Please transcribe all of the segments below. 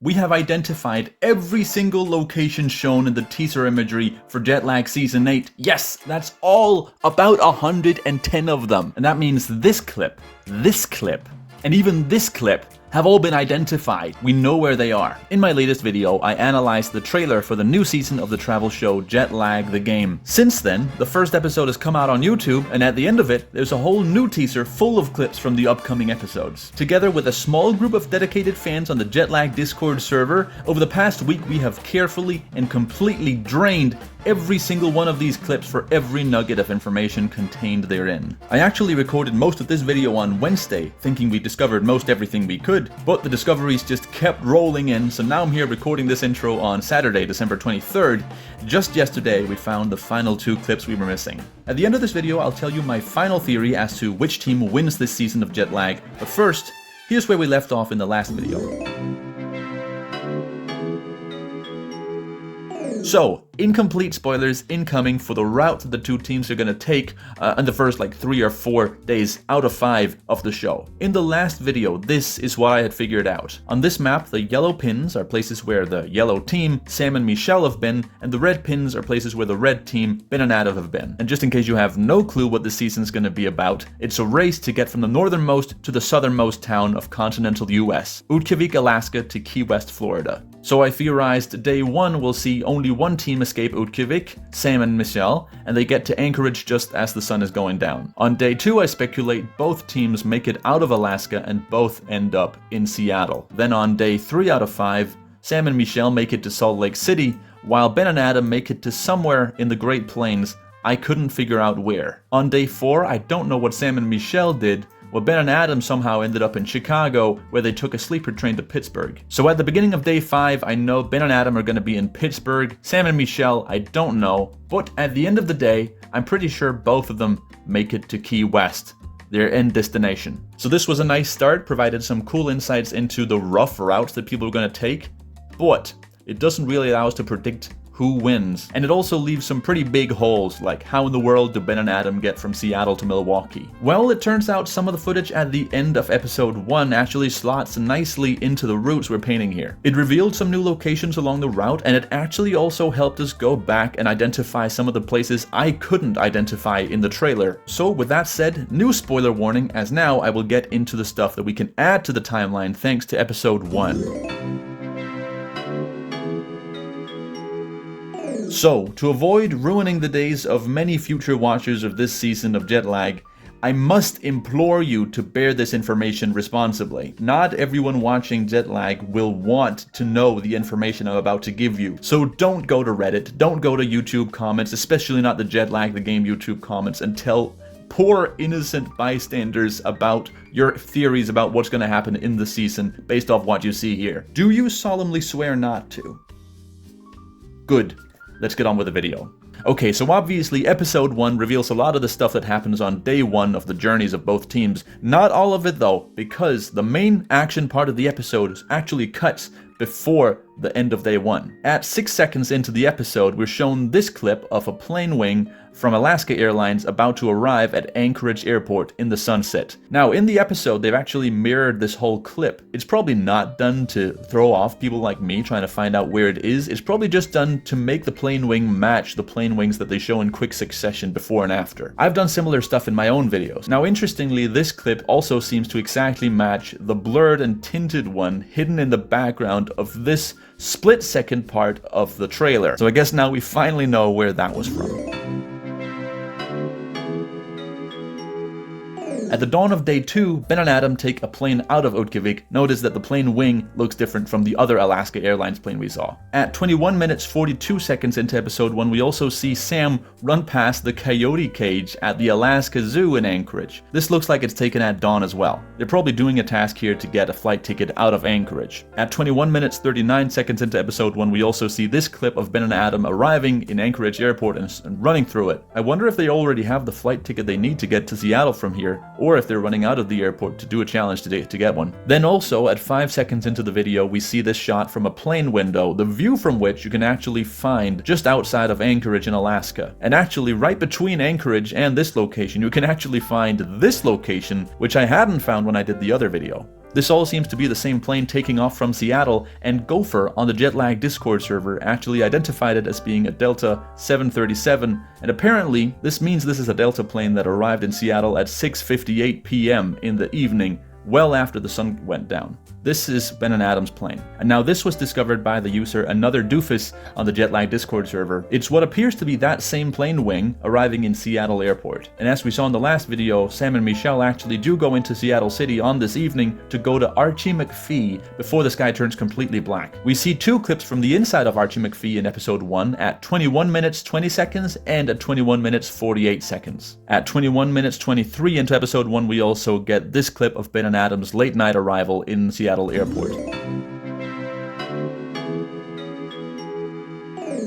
We have identified every single location shown in the teaser imagery for Jetlag Season 8. Yes, that's all, about 110 of them. And that means this clip, and even this clip have all been identified. We know where they are. In my latest video, I analyzed the trailer for the new season of the travel show Jetlag the Game. Since then, the first episode has come out on YouTube, and at the end of it, there's a whole new teaser full of clips from the upcoming episodes. Together with a small group of dedicated fans on the Jetlag Discord server, over the past week we have carefully and completely drained every single one of these clips for every nugget of information contained therein. I actually recorded most of this video on Wednesday, thinking we discovered most everything we could, but the discoveries just kept rolling in, so now I'm here recording this intro on Saturday, December 23rd. Just yesterday, we found the final 2 clips we were missing. At the end of this video, I'll tell you my final theory as to which team wins this season of Jetlag, but first, here's where we left off in the last video. So, incomplete spoilers incoming for the route that the 2 teams are going to take in the first 3 or 4 days out of 5 of the show. In the last video, this is what I had figured out. On this map, the yellow pins are places where the yellow team, Sam and Michelle, have been, and the red pins are places where the red team, Ben and Adam, have been. And just in case you have no clue what this season's going to be about, it's a race to get from the northernmost to the southernmost town of continental US, Utqiagvik, Alaska to Key West, Florida. So I theorized day 1 will see only one team escape Utqiagvik, Sam and Michelle, and they get to Anchorage just as the sun is going down. On day 2 I speculate both teams make it out of Alaska and both end up in Seattle. Then on day 3 out of 5, Sam and Michelle make it to Salt Lake City, while Ben and Adam make it to somewhere in the Great Plains. I couldn't figure out where. On day 4, I don't know what Sam and Michelle did. Well, Ben and Adam somehow ended up in Chicago, where they took a sleeper train to Pittsburgh. So at the beginning of day 5, I know Ben and Adam are going to be in Pittsburgh. Sam and Michelle, I don't know. But at the end of the day, I'm pretty sure both of them make it to Key West, their end destination. So this was a nice start, provided some cool insights into the rough routes that people are going to take. But it doesn't really allow us to predict who wins. And it also leaves some pretty big holes, like how in the world do Ben and Adam get from Seattle to Milwaukee? Well, it turns out some of the footage at the end of episode 1 actually slots nicely into the routes we're painting here. It revealed some new locations along the route, and it actually also helped us go back and identify some of the places I couldn't identify in the trailer. So with that said, new spoiler warning, as now I will get into the stuff that we can add to the timeline thanks to episode 1. So, to avoid ruining the days of many future watchers of this season of Jetlag, I must implore you to bear this information responsibly. Not everyone watching Jetlag will want to know the information I'm about to give you. So don't go to Reddit, don't go to YouTube comments, especially not the Jetlag the Game YouTube comments, and tell poor innocent bystanders about your theories about what's going to happen in the season based off what you see here. Do you solemnly swear not to? Good. Let's get on with the video. Okay, so obviously episode 1 reveals a lot of the stuff that happens on day 1 of the journeys of both teams. Not all of it though, because the main action part of the episode actually cuts before the end of day 1. At 6 seconds into the episode, we're shown this clip of a plane wing from Alaska Airlines about to arrive at Anchorage Airport in the sunset. Now, in the episode, they've actually mirrored this whole clip. It's probably not done to throw off people like me trying to find out where it is. It's probably just done to make the plane wing match the plane wings that they show in quick succession before and after. I've done similar stuff in my own videos. Now, interestingly, this clip also seems to exactly match the blurred and tinted one hidden in the background of this split-second part of the trailer. So I guess now we finally know where that was from. At the dawn of day 2, Ben and Adam take a plane out of Utqiagvik. Notice that the plane wing looks different from the other Alaska Airlines plane we saw. At 21 minutes 42 seconds into episode 1, we also see Sam run past the coyote cage at the Alaska Zoo in Anchorage. This looks like it's taken at dawn as well. They're probably doing a task here to get a flight ticket out of Anchorage. At 21 minutes 39 seconds into episode 1, we also see this clip of Ben and Adam arriving in Anchorage Airport and running through it. I wonder if they already have the flight ticket they need to get to Seattle from here, or if they're running out of the airport to do a challenge today to get one. Then also, at 5 seconds into the video, we see this shot from a plane window, the view from which you can actually find just outside of Anchorage in Alaska. And actually, right between Anchorage and this location, you can actually find this location, which I hadn't found when I did the other video. This all seems to be the same plane taking off from Seattle, and Gopher on the Jetlag Discord server actually identified it as being a Delta 737, and apparently this means this is a Delta plane that arrived in Seattle at 6:58 p.m. in the evening, well after the sun went down. This is Ben and Adam's plane. And now this was discovered by the user Anotherdoofus on the Jetlag Discord server. It's what appears to be that same plane wing arriving in Seattle Airport. And as we saw in the last video, Sam and Michelle actually do go into Seattle City on this evening to go to Archie McPhee before the sky turns completely black. We see two clips from the inside of Archie McPhee in episode 1 at 21 minutes 20 seconds and at 21 minutes 48 seconds. At 21 minutes 23 into episode 1, we also get this clip of Ben and Adam's late night arrival in Seattle Airport.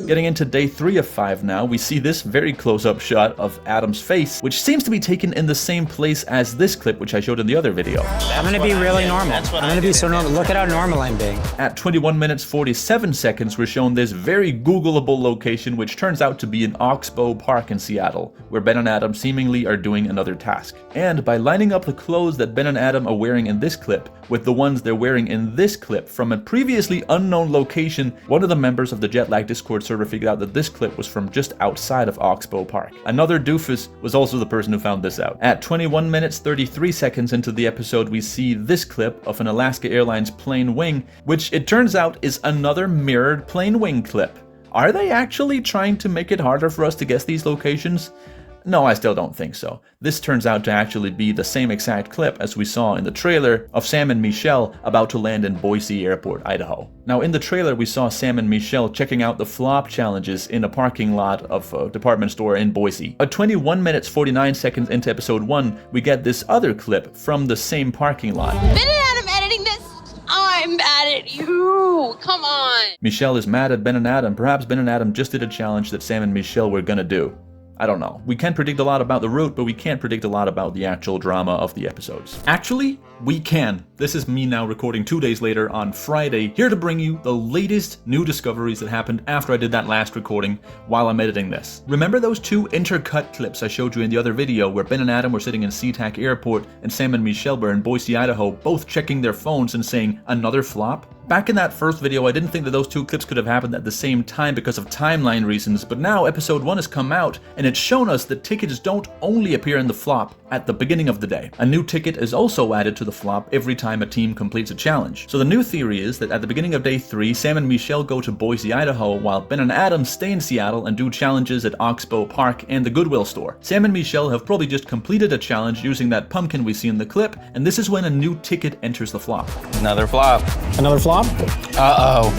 Getting into day 3 of 5 now, we see this very close-up shot of Adam's face, which seems to be taken in the same place as this clip, which I showed in the other video. I'm gonna be really normal. I'm gonna be so normal. Look at how normal I'm being. At 21 minutes 47 seconds, we're shown this very Googleable location, which turns out to be an Oxbow Park in Seattle, where Ben and Adam seemingly are doing another task. And by lining up the clothes that Ben and Adam are wearing in this clip with the ones they're wearing in this clip from a previously unknown location, one of the members of the Jetlag Discord server figured out that this clip was from just outside of Oxbow Park. Anotherdoofus was also the person who found this out. At 21 minutes 33 seconds into the episode, we see this clip of an Alaska Airlines plane wing, which it turns out is another mirrored plane wing clip. Are they actually trying to make it harder for us to guess these locations? No, I still don't think so. This turns out to actually be the same exact clip as we saw in the trailer of Sam and Michelle about to land in Boise Airport, Idaho. Now in the trailer we saw Sam and Michelle checking out the flop challenges in a parking lot of a department store in Boise. At 21 minutes 49 seconds into episode 1, we get this other clip from the same parking lot. Ben and Adam editing this? I'm mad at you. Come on. Michelle is mad at Ben and Adam. Perhaps Ben and Adam just did a challenge that Sam and Michelle were gonna do. I don't know. We can predict a lot about the route, but we can't predict a lot about the actual drama of the episodes. Actually, we can. This is me now recording 2 days later on Friday, here to bring you the latest new discoveries that happened after I did that last recording while I'm editing this. Remember those two intercut clips I showed you in the other video where Ben and Adam were sitting in SeaTac Airport and Sam and Michelle were in Boise, Idaho, both checking their phones and saying, "Another flop?" Back in that first video, I didn't think that those two clips could have happened at the same time because of timeline reasons, but now episode 1 has come out and it's shown us that tickets don't only appear in the flop at the beginning of the day. A new ticket is also added to the flop every time a team completes a challenge. So the new theory is that at the beginning of day 3, Sam and Michelle go to Boise, Idaho, while Ben and Adam stay in Seattle and do challenges at Oxbow Park and the Goodwill store. Sam and Michelle have probably just completed a challenge using that pumpkin we see in the clip, and this is when a new ticket enters the flop. Another flop. Another flop? Uh-oh.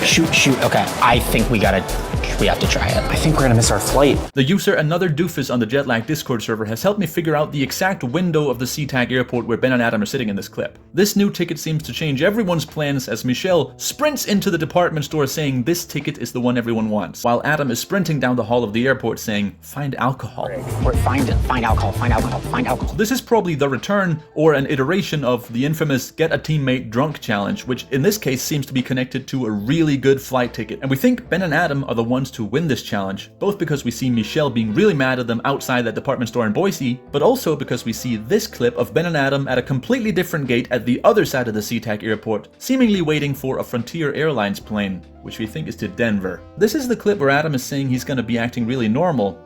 Shoot. Okay, I think we have to try it. I think we're gonna miss our flight. The user Anotherdoofus on the Jetlag Discord server has helped me figure out the exact window of the SeaTac Airport where Ben and Adam are sitting in this clip. This new ticket seems to change everyone's plans as Michelle sprints into the department store saying this ticket is the one everyone wants, while Adam is sprinting down the hall of the airport saying, "Find alcohol." Find alcohol. This is probably the return or an iteration of the infamous Get a Teammate Drunk challenge, which in this case seems to be connected to a really good flight ticket. And we think Ben and Adam are the ones to win this challenge, both because we see Michelle being really mad at them outside that department store in Boise, but also because we see this clip of Ben and Adam at a completely different gate at the other side of the SeaTac Airport, seemingly waiting for a Frontier Airlines plane, which we think is to Denver. This is the clip where Adam is saying he's going to be acting really normal.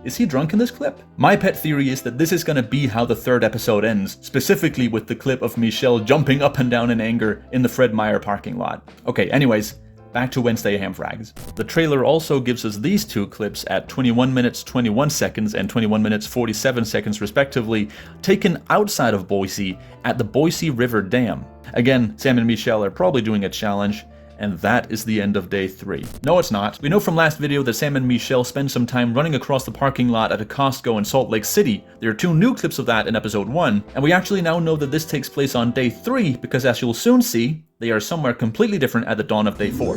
Is he drunk in this clip? My pet theory is that this is going to be how the third episode ends, specifically with the clip of Michelle jumping up and down in anger in the Fred Meyer parking lot. Okay, anyways, back to Wednesday Hamfrags. The trailer also gives us these two clips at 21 minutes 21 seconds and 21 minutes 47 seconds respectively, taken outside of Boise at the Boise River Dam. Again, Sam and Michelle are probably doing a challenge, and that is the end of day 3. No, it's not. We know from last video that Sam and Michelle spend some time running across the parking lot at a Costco in Salt Lake City. There are 2 new clips of that in episode 1, and we actually now know that this takes place on day 3 because, as you'll soon see, they are somewhere completely different at the dawn of day 4.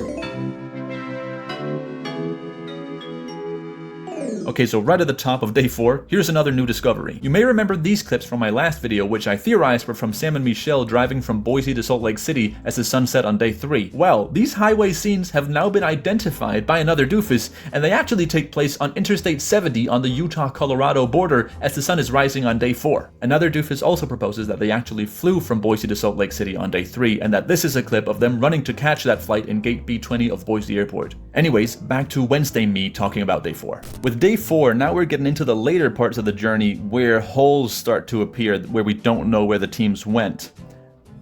Okay, so right at the top of day 4, here's another new discovery. You may remember these clips from my last video, which I theorized were from Sam and Michelle driving from Boise to Salt Lake City as the sun set on day 3. Well, these highway scenes have now been identified by Anotherdoofus, and they actually take place on Interstate 70 on the Utah-Colorado border as the sun is rising on day 4. Anotherdoofus also proposes that they actually flew from Boise to Salt Lake City on day 3, and that this is a clip of them running to catch that flight in gate B20 of Boise Airport. Anyways, back to Wednesday me talking about day 4. With day 4, now we're getting into the later parts of the journey where holes start to appear where we don't know where the teams went.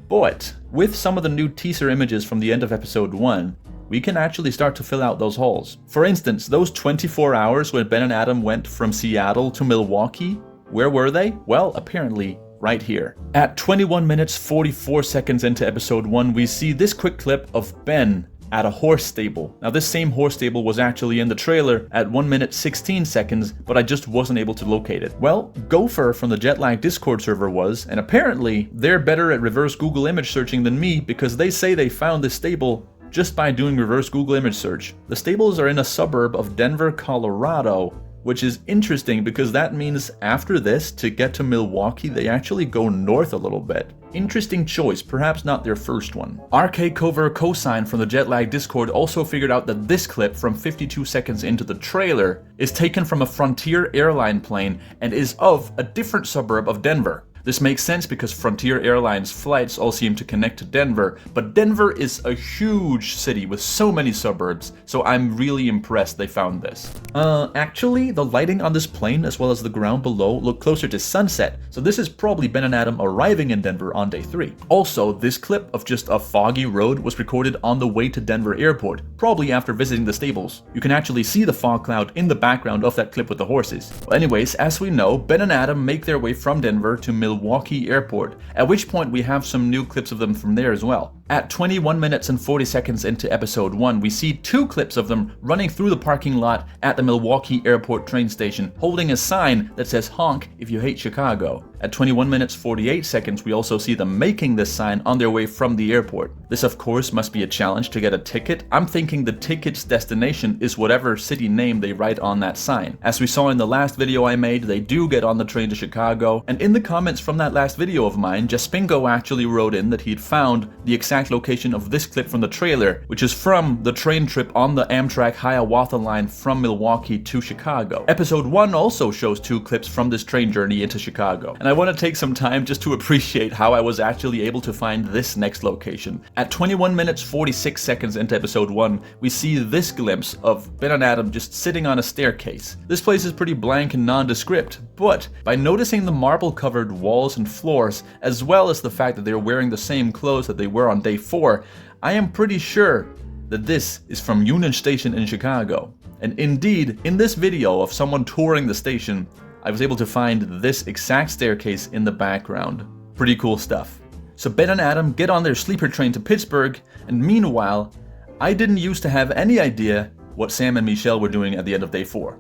But with some of the new teaser images from the end of episode 1, we can actually start to fill out those holes. For instance, those 24 hours when Ben and Adam went from Seattle to Milwaukee, where were they? Well, apparently right here. At 21 minutes 44 seconds into episode 1, we see this quick clip of Ben at a horse stable. Now this same horse stable was actually in the trailer at 1 minute 16 seconds, but I just wasn't able to locate it. Well, Gopher from the Jetlag Discord server was, and apparently they're better at reverse Google image searching than me because they say they found this stable just by doing reverse Google image search. The stables are in a suburb of Denver, Colorado, which is interesting because that means after this, to get to Milwaukee, they actually go north a little bit. Interesting choice, perhaps not their first one. Archacovercosine from the Jetlag Discord also figured out that this clip from 52 seconds into the trailer is taken from a Frontier airline plane and is of a different suburb of Denver. This makes sense because Frontier Airlines flights all seem to connect to Denver, but Denver is a huge city with so many suburbs, so I'm really impressed they found this. Actually, the lighting on this plane as well as the ground below look closer to sunset, so this is probably Ben and Adam arriving in Denver on day 3. Also, this clip of just a foggy road was recorded on the way to Denver Airport, probably after visiting the stables. You can actually see the fog cloud in the background of that clip with the horses. Well, anyways, as we know, Ben and Adam make their way from Denver to Milwaukee Airport, at which point we have some new clips of them from there as well. At 21 minutes and 40 seconds into episode 1, we see 2 clips of them running through the parking lot at the Milwaukee Airport train station, holding a sign that says "Honk if you hate Chicago." At 21 minutes 48 seconds, we also see them making this sign on their way from the airport. This of course must be a challenge to get a ticket. I'm thinking the ticket's destination is whatever city name they write on that sign. As we saw in the last video I made, they do get on the train to Chicago, and in the comments from that last video of mine, Jaspinko actually wrote in that he'd found the exact location of this clip from the trailer, which is from the train trip on the Amtrak Hiawatha line from Milwaukee to Chicago. Episode 1 also shows 2 clips from this train journey into Chicago, and I want to take some time just to appreciate how I was actually able to find this next location. At 21 minutes 46 seconds into episode 1, we see this glimpse of Ben and Adam just sitting on a staircase. This place is pretty blank and nondescript, but by noticing the marble-covered walls and floors, as well as the fact that they're wearing the same clothes that they were on day 4, I am pretty sure that this is from Union Station in Chicago. And indeed, in this video of someone touring the station, I was able to find this exact staircase in the background. Pretty cool stuff. So Ben and Adam get on their sleeper train to Pittsburgh, and meanwhile, I didn't used to have any idea what Sam and Michelle were doing at the end of day 4.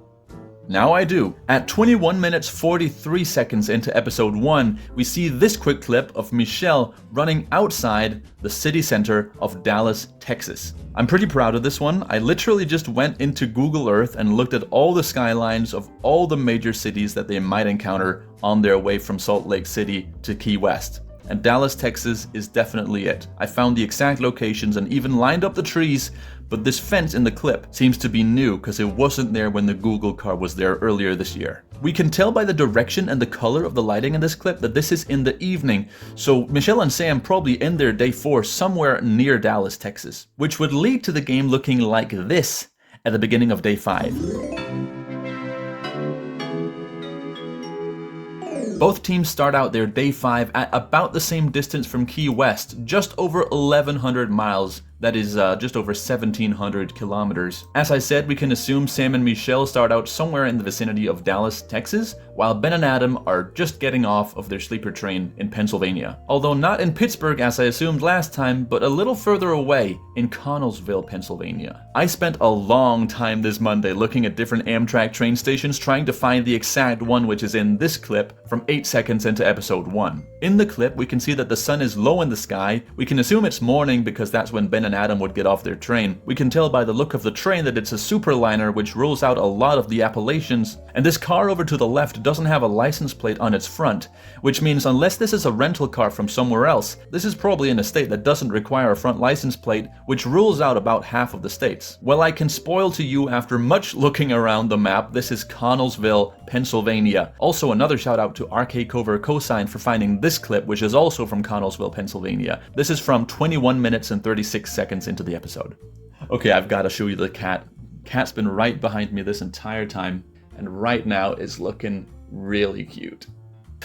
Now I do. At 21 minutes 43 seconds into episode 1, we see this quick clip of Michelle running outside the city center of Dallas, Texas. I'm pretty proud of this one. I literally just went into Google Earth and looked at all the skylines of all the major cities that they might encounter on their way from Salt Lake City to Key West. And Dallas, Texas is definitely it. I found the exact locations and even lined up the trees, but this fence in the clip seems to be new because it wasn't there when the Google car was there earlier this year. We can tell by the direction and the color of the lighting in this clip that this is in the evening, so Michelle and Sam probably end their day 4 somewhere near Dallas, Texas, which would lead to the game looking like this at the beginning of day 5. Both teams start out their day 5 at about the same distance from Key West, just over 1,100 miles. That is just over 1,700 kilometers. As I said, we can assume Sam and Michelle start out somewhere in the vicinity of Dallas, Texas, while Ben and Adam are just getting off of their sleeper train in Pennsylvania. Although not in Pittsburgh as I assumed last time, but a little further away in Connellsville, Pennsylvania. I spent a long time this Monday looking at different Amtrak train stations trying to find the exact one which is in this clip from 8 seconds into episode 1. In the clip, we can see that the sun is low in the sky. We can assume it's morning because that's when Ben Ben and Adam would get off their train. We can tell by the look of the train that it's a superliner which rolls out a lot of the Appalachians, and this car over to the left doesn't have a license plate on its front, which means unless this is a rental car from somewhere else, this is probably in a state that doesn't require a front license plate, which rules out about half of the states. Well, I can spoil to you after much looking around the map, this is Connellsville, Pennsylvania. Also another shout out to Archacovercosine for finding this clip, which is also from Connellsville, Pennsylvania. This is from 21 minutes and 36 seconds into the episode. Okay, I've got to show you the cat. Cat's been right behind me this entire time, and right now is looking really cute.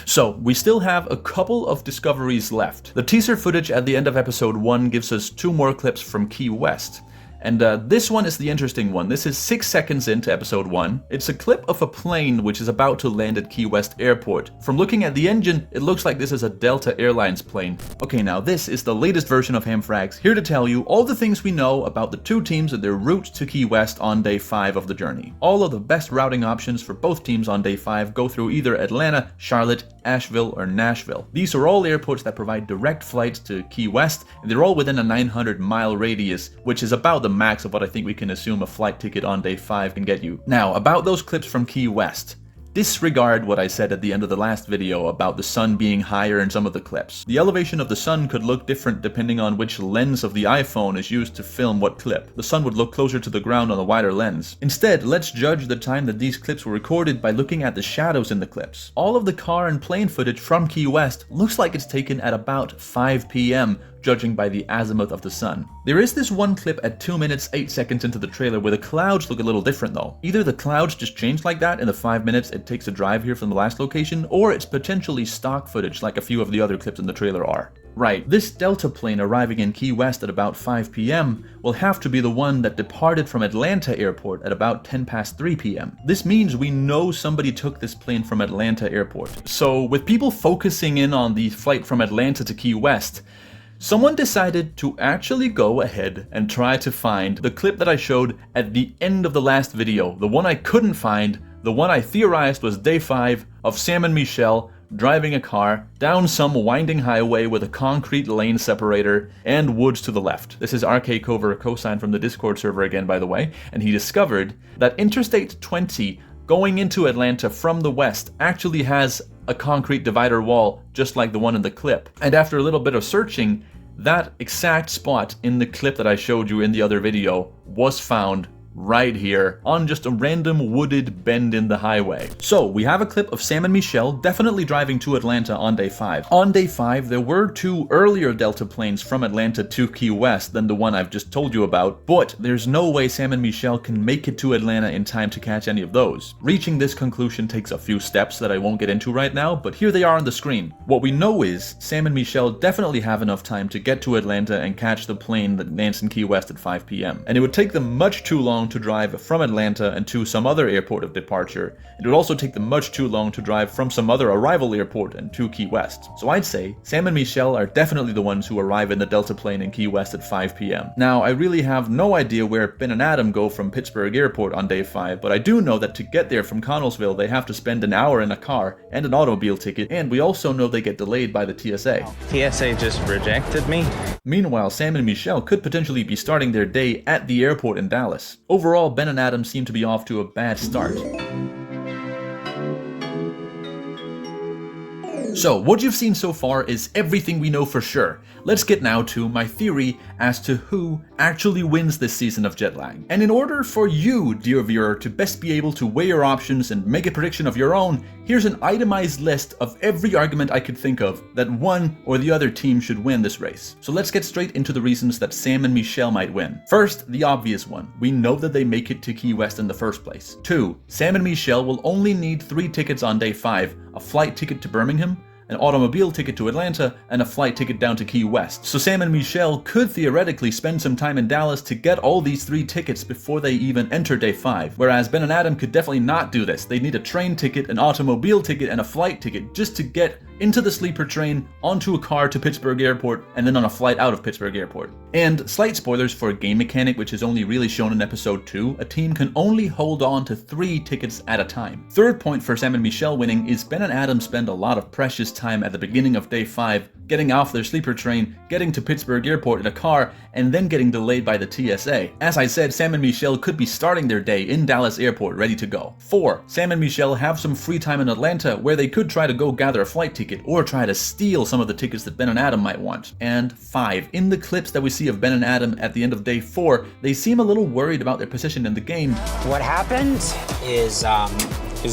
So, we still have a couple of discoveries left. The teaser footage at the end of episode 1 gives us 2 more clips from Key West. And this one is the interesting one. This is 6 seconds into episode 1. It's a clip of a plane which is about to land at Key West Airport. From looking at the engine, it looks like this is a Delta Airlines plane. Okay, now this is the latest version of Hamfrags, here to tell you all the things we know about the 2 teams and their route to Key West on day 5 of the journey. All of the best routing options for both teams on day 5 go through either Atlanta, Charlotte, Asheville, or Nashville. These are all airports that provide direct flights to Key West, and they're all within a 900-mile radius, which is about the max of what I think we can assume a flight ticket on day 5 can get you. Now, about those clips from Key West. Disregard what I said at the end of the last video about the sun being higher in some of the clips. The elevation of the sun could look different depending on which lens of the iPhone is used to film what clip. The sun would look closer to the ground on a wider lens. Instead, let's judge the time that these clips were recorded by looking at the shadows in the clips. All of the car and plane footage from Key West looks like it's taken at about 5 p.m. judging by the azimuth of the sun. There is this one clip at 2 minutes 8 seconds into the trailer where the clouds look a little different though. Either the clouds just changed like that in the 5 minutes it takes to drive here from the last location, or it's potentially stock footage like a few of the other clips in the trailer are. Right, this Delta plane arriving in Key West at about 5 p.m. will have to be the one that departed from Atlanta Airport at about 10 past 3 p.m. This means we know somebody took this plane from Atlanta Airport. So with people focusing in on the flight from Atlanta to Key West, someone decided to actually go ahead and try to find the clip that I showed at the end of the last video, the one I couldn't find, the one I theorized was day 5 of Sam and Michelle driving a car down some winding highway with a concrete lane separator and woods to the left. This is Archacovercosine from the Discord server again, by the way, and he discovered that Interstate 20 going into Atlanta from the west actually has a concrete divider wall just like the one in the clip. And after a little bit of searching, that exact spot in the clip that I showed you in the other video was found right here on just a random wooded bend in the highway. So we have a clip of Sam and Michelle definitely driving to Atlanta on day 5. On day 5 there were 2 earlier Delta planes from Atlanta to Key West than the one I've just told you about, but there's no way Sam and Michelle can make it to Atlanta in time to catch any of those. Reaching this conclusion takes a few steps that I won't get into right now, but here they are on the screen. What we know is Sam and Michelle definitely have enough time to get to Atlanta and catch the plane that lands in Key West at 5 p.m. And it would take them much too long to drive from Atlanta and to some other airport of departure. It would also take them much too long to drive from some other arrival airport and to Key West. So I'd say Sam and Michelle are definitely the ones who arrive in the Delta plane in Key West at 5 p.m. Now, I really have no idea where Ben and Adam go from Pittsburgh Airport on day 5, but I do know that to get there from Connellsville, they have to spend an hour in a car and an automobile ticket, and we also know they get delayed by the TSA. TSA just rejected me. Meanwhile, Sam and Michelle could potentially be starting their day at the airport in Dallas. Overall, Ben and Adam seem to be off to a bad start. So, what you've seen so far is everything we know for sure. Let's get now to my theory as to who actually wins this season of Jetlag. And in order for you, dear viewer, to best be able to weigh your options and make a prediction of your own, here's an itemized list of every argument I could think of that one or the other team should win this race. So let's get straight into the reasons that Sam and Michelle might win. First, the obvious one. We know that they make it to Key West in the first place. 2. Sam and Michelle will only need 3 tickets on day 5, a flight ticket to Birmingham, an automobile ticket to Atlanta, and a flight ticket down to Key West. So Sam and Michelle could theoretically spend some time in Dallas to get all these 3 tickets before they even enter day 5. Whereas Ben and Adam could definitely not do this. They need a train ticket, an automobile ticket, and a flight ticket just to get into the sleeper train, onto a car to Pittsburgh Airport, and then on a flight out of Pittsburgh Airport. And slight spoilers for a game mechanic which is only really shown in episode 2, a team can only hold on to 3 tickets at a time. Third point for Sam and Michelle winning is Ben and Adam spend a lot of precious time at the beginning of day 5 getting off their sleeper train, getting to Pittsburgh Airport in a car, and then getting delayed by the TSA. As I said, Sam and Michelle could be starting their day in Dallas Airport ready to go. 4. Sam and Michelle have some free time in Atlanta where they could try to go gather a flight ticket or try to steal some of the tickets that Ben and Adam might want. And 5. In the clips that we see of Ben and Adam at the end of day 4, they seem a little worried about their position in the game. What happened is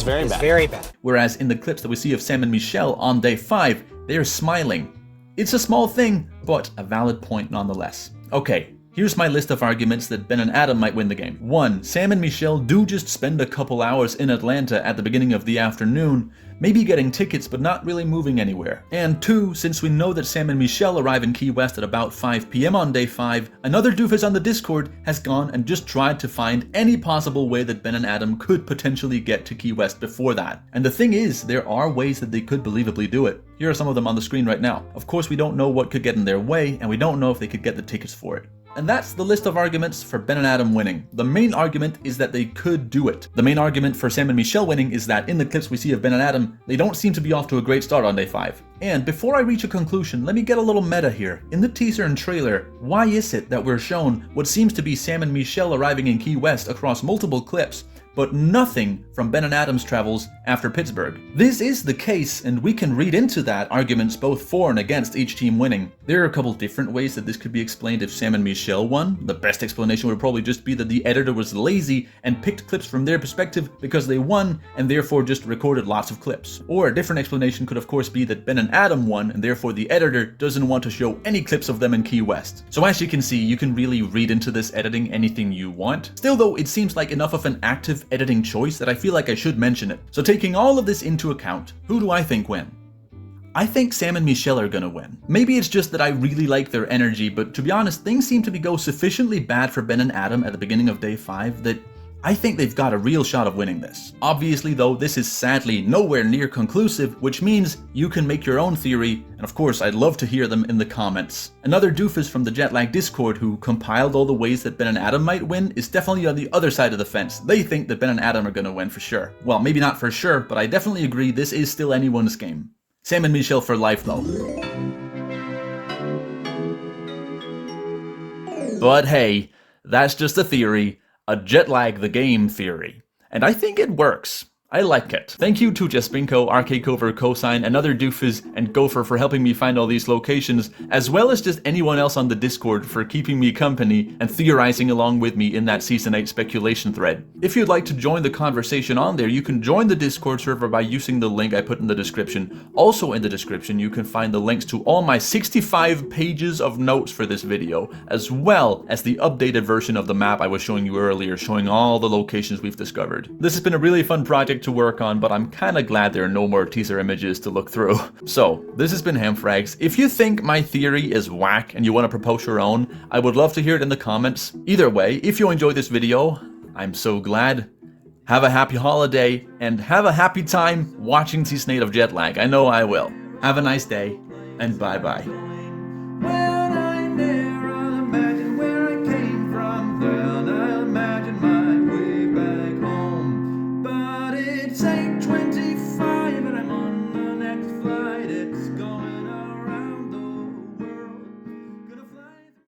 very bad. Whereas in the clips that we see of Sam and Michelle on day 5, they are smiling. It's a small thing, but a valid point nonetheless. Okay, here's my list of arguments that Ben and Adam might win the game. 1. Sam and Michelle do just spend a couple hours in Atlanta at the beginning of the afternoon, maybe getting tickets but not really moving anywhere. And 2, since we know that Sam and Michelle arrive in Key West at about 5 p.m. on day 5, Anotherdoofus on the Discord has gone and just tried to find any possible way that Ben and Adam could potentially get to Key West before that. And the thing is, there are ways that they could believably do it. Here are some of them on the screen right now. Of course, we don't know what could get in their way, and we don't know if they could get the tickets for it. And that's the list of arguments for Ben and Adam winning. The main argument is that they could do it. The main argument for Sam and Michelle winning is that in the clips we see of Ben and Adam, they don't seem to be off to a great start on day 5. And before I reach a conclusion, let me get a little meta here. In the teaser and trailer, why is it that we're shown what seems to be Sam and Michelle arriving in Key West across multiple clips, but nothing from Ben and Adam's travels after Pittsburgh? This is the case, and we can read into that arguments both for and against each team winning. There are a couple different ways that this could be explained if Sam and Michelle won. The best explanation would probably just be that the editor was lazy and picked clips from their perspective because they won and therefore just recorded lots of clips. Or a different explanation could of course be that Ben and Adam won and therefore the editor doesn't want to show any clips of them in Key West. So as you can see, you can really read into this editing anything you want. Still though, it seems like enough of an active editing choice that I feel like I should mention it. So taking all of this into account, who do I think win? I think Sam and Michelle are gonna win. Maybe it's just that I really like their energy, but to be honest, things seem to go sufficiently bad for Ben and Adam at the beginning of day 5 that I think they've got a real shot of winning this. Obviously though, this is sadly nowhere near conclusive, which means you can make your own theory, and of course I'd love to hear them in the comments. Anotherdoofus from the Jetlag Discord, who compiled all the ways that Ben and Adam might win, is definitely on the other side of the fence. They think that Ben and Adam are gonna win for sure. Well, maybe not for sure, but I definitely agree this is still anyone's game. Sam and Michelle for life though. But hey, that's just a theory. A Jetlag the Game theory. And I think it works. I like it. Thank you to Jaspinko, Archacovercosine, Anotherdoofus, and Gopher for helping me find all these locations, as well as just anyone else on the Discord for keeping me company and theorizing along with me in that Season 8 speculation thread. If you'd like to join the conversation on there, you can join the Discord server by using the link I put in the description. Also in the description, you can find the links to all my 65 pages of notes for this video, as well as the updated version of the map I was showing you earlier, showing all the locations we've discovered. This has been a really fun project to work on, but I'm kinda glad there are no more teaser images to look through. So, this has been Hamfrags. If you think my theory is whack and you want to propose your own, I would love to hear it in the comments. Either way, if you enjoyed this video, I'm so glad. Have a happy holiday, and have a happy time watching Season 8 of Jetlag. I know I will. Have a nice day, and bye-bye.